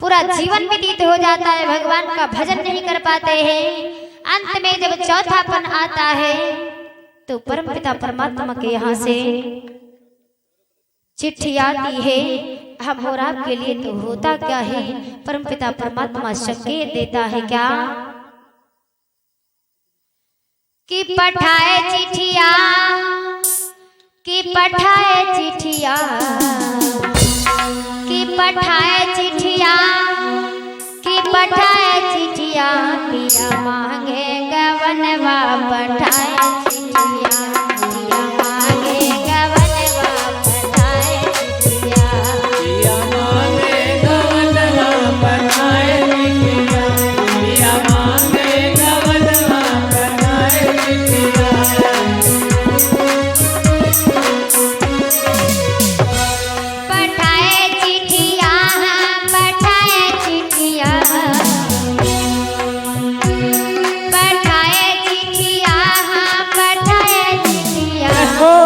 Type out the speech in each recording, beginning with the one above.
पूरा जीवन व्यतीत हो जाता है, भगवान का भजन नहीं कर पाते हैं। अंत में जब चौथापन आता है तो परमपिता परमात्मा के यहाँ से चिट्ठी आती है हम और आपके लिए। तो होता क्या है, परमपिता परमात्मा संकेत देता है क्या कि पठाए चिट्ठिया, कि पठाए चिट्ठिया, कि पठाए चिट्ठिया, कि पठाए चिट्ठिया, पिया मांगे गवनवा पठाए चिट्ठिया, पिया मांगे गवनवा पठाए चिट्ठिया, पिया मांगे गवनवा पठाए चिट्ठिया, पिया मांगे गवनवा पठाए चिट्ठिया। पठाए चिट्ठिया, पठाए चिट्ठिया, पठाए चिट्ठिया, पठाए चिट्ठिया, पिया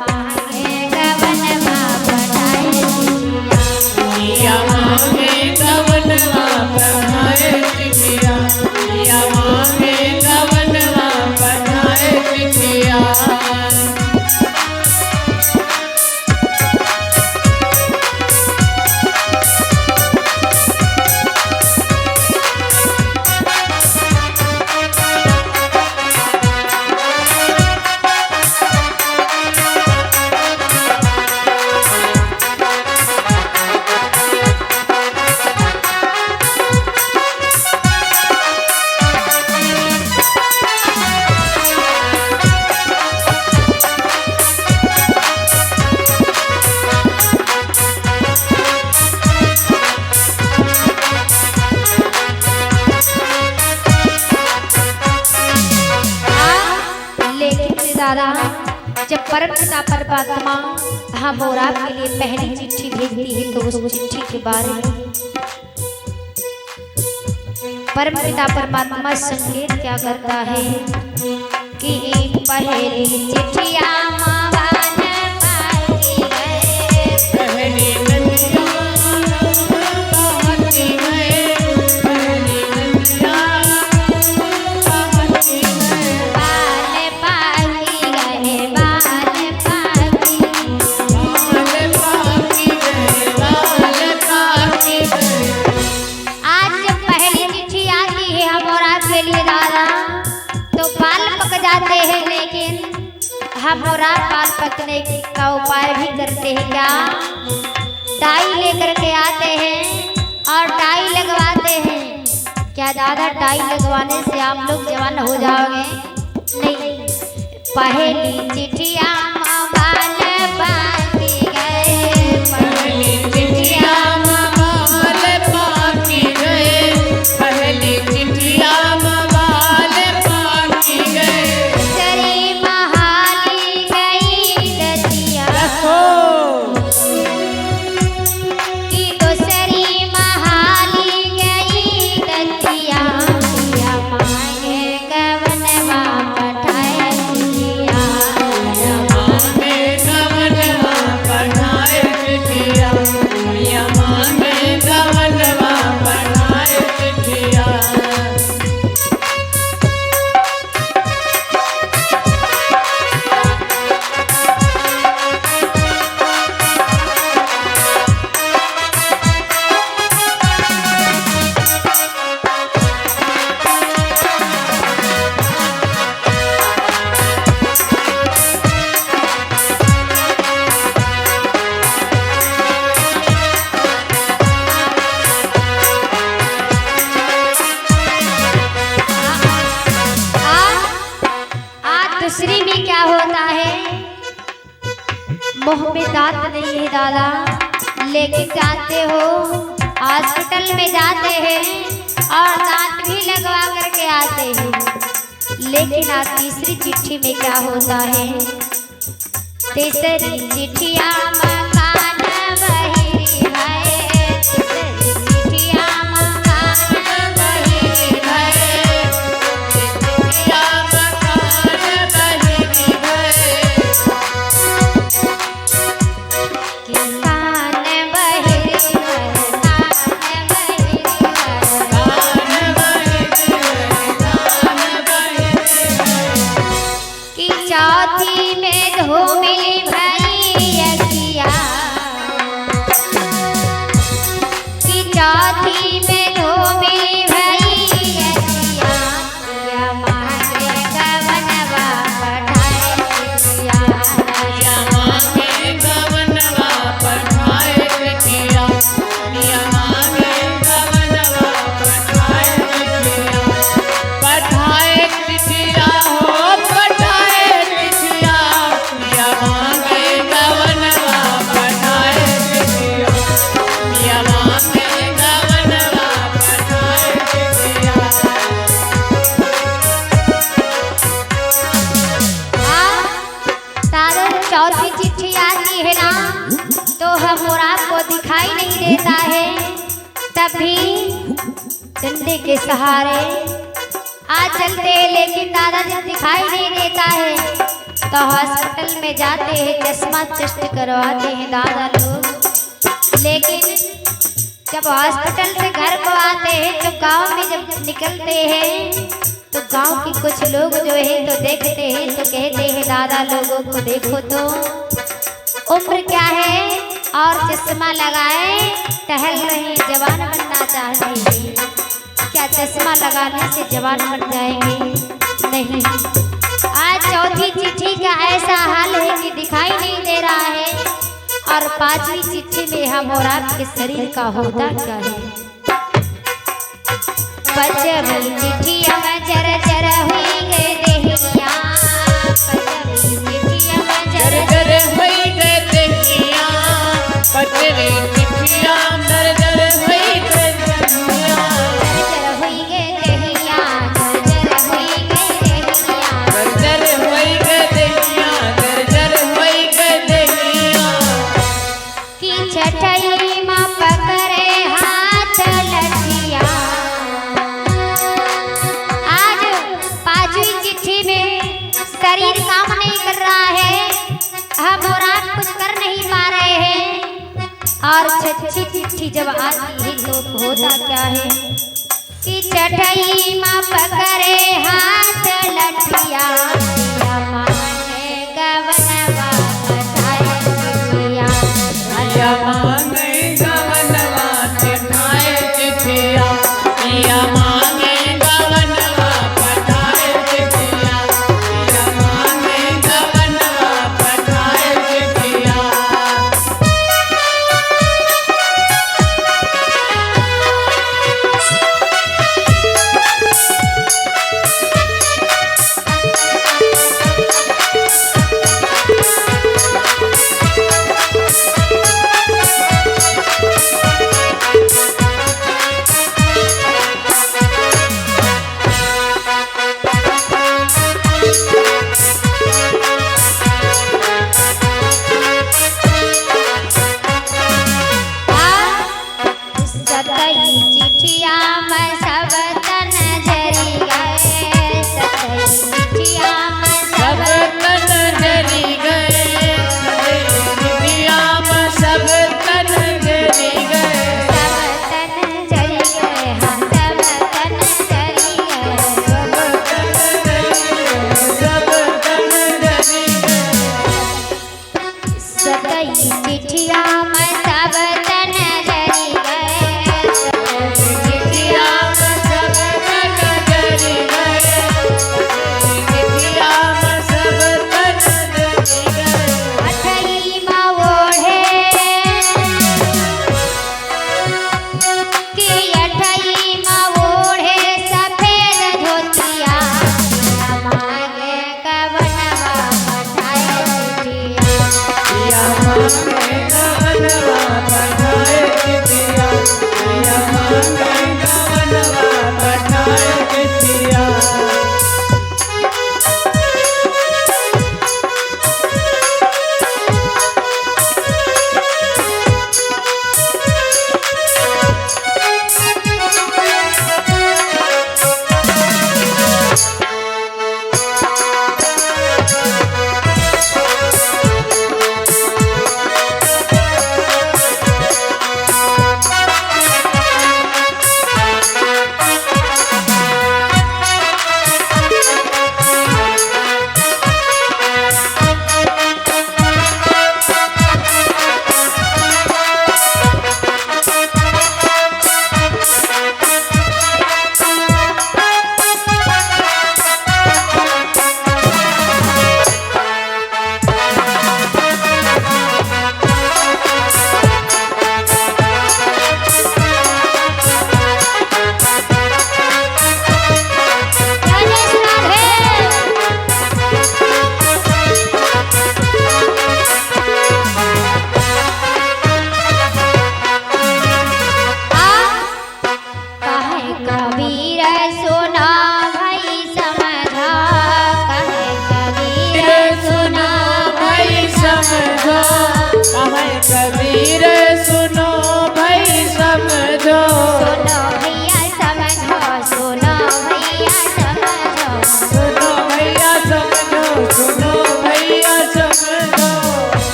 मांगे गवनवा पठाए चिट्ठिया, पिया मांगे गवनवा पठाए चिट्ठिया, पिया मांगे गवनवा पठाए चिट्ठिया। लेकिन दादा जब परमपिता परमात्मा हम और आपके लिए पहली चिट्ठी भेजती है तो उस चिट्ठी के बारे में परमपिता परमात्मा संकेत क्या करता है कि पहली चिट्ठिया मावान पाती है, पहली नदिया बहती है, पहली नदिया बहती है। बाल पाती गए, बाल पाती, बाल पाती गए, बाल पाती गए। आज जब पहली चिट्ठी आती है हम और आपके लिए दादा तो बाल पक जाते हैं, लेकिन हम और आप बाल पकने का उपाय भी करते हैं क्या, डाई लेकर के आते हैं और डाई लगवाते हैं। क्या दादा डाई लगवाने से आप लोग जवान हो जाओगे? नहीं, पहली चिट्ठिया बाल पाती गए, पहली चिट्ठिया बाल पाती गए, पहली चिट्ठिया बाल पाती गए। दूसरी महाली गई दतिया, कि दूसरी महाली गई दतिया, पिया मांगे गवनवा पठाए चिट्ठिया, पिया मांगे गवनवा पठाए चिट्ठिया, पिया मांगे गवनवा पठाए चिट्ठिया। दूसरी में क्या होता है, मुंह में दांत नहीं है दादा, लेकिन जानते हो हॉस्पिटल में जाते हैं और दांत भी लगवा करके आते हैं। लेकिन आज तीसरी चिट्ठी में क्या होता है, तीसरी चिट्ठिया मकान बहिरी है, तीसरी चिट्ठिया मकान बहिरी है, चिट्ठिया मकान बहिरी है, किसान बहिरी है, चौथी में धोबी भई अतिया, पिया मांगे गवनवा पठाए चिठिया। पिया मांगे गवनवा पठाए चिठिया, पिया मांगे गवनवा पठाए चिठिया। पठाए चिठिया हो पठाए चिठिया, पिया मांगे गवनवा पठाए चिठिया, पिया मांगे गवनवा पठाए चिठिया। तारो चौथी चिट्ठी आती है ना तो हम और आपको दिखाई नहीं देता है, तभी डंडे के सहारे आ चलते हैं, लेकिन दादाजी दिखाई नहीं देता है तो हॉस्पिटल में जाते हैं, चश्मा टेस्ट करवाते हैं दादा लोग। लेकिन जब हॉस्पिटल से घर को आते हैं तो गांव में जब निकलते हैं तो गांव के कुछ लोग जो है तो देखते हैं तो कहते हैं दादा लोगों को देखो तो उम्र क्या है और चश्मा लगाए टहल रहे, जवान बनना चाहते हैं। क्या चश्मा लगाने से जवान बन जाएंगे? नहीं। आज चौथी चिट्ठी का ऐसा हाल है कि दिखाई नहीं दे रहा है, और पांचवी चिट्ठी में हम और आपके शरीर का होता क्या है। पचवी चिट्ठिया में जर जर हुई गए देहिया, पचवी चिट्ठिया में जर जर हुई गए देहिया, पचवी चिट्ठिया जर जर हुई गए देहिया। जर हुई गए देहिया, जर हुई गए देहिया, जर जर हुई गए देहिया, जर जर हुई गए देहिया। कि छठई माँ पकड़े हाथ लठिया। आज पांचवी चिट्ठी में शरीर काम नहीं कर रहा है, हम और आप कुछ कर नहीं पा रहे हैं, और छठी चिट्ठी जब आती है तो होता क्या है कि छठई माँ पकड़े हाथ लठिया, पिया मांगे गवनवा पठाए चिठिया। पिया मांगे गवनवा पठाए चिठिया, पिया मांगे गवनवा पठाए चिठिया, पिया मांगे गवनवा पठाए चिठिया। सतई चिठिया में सब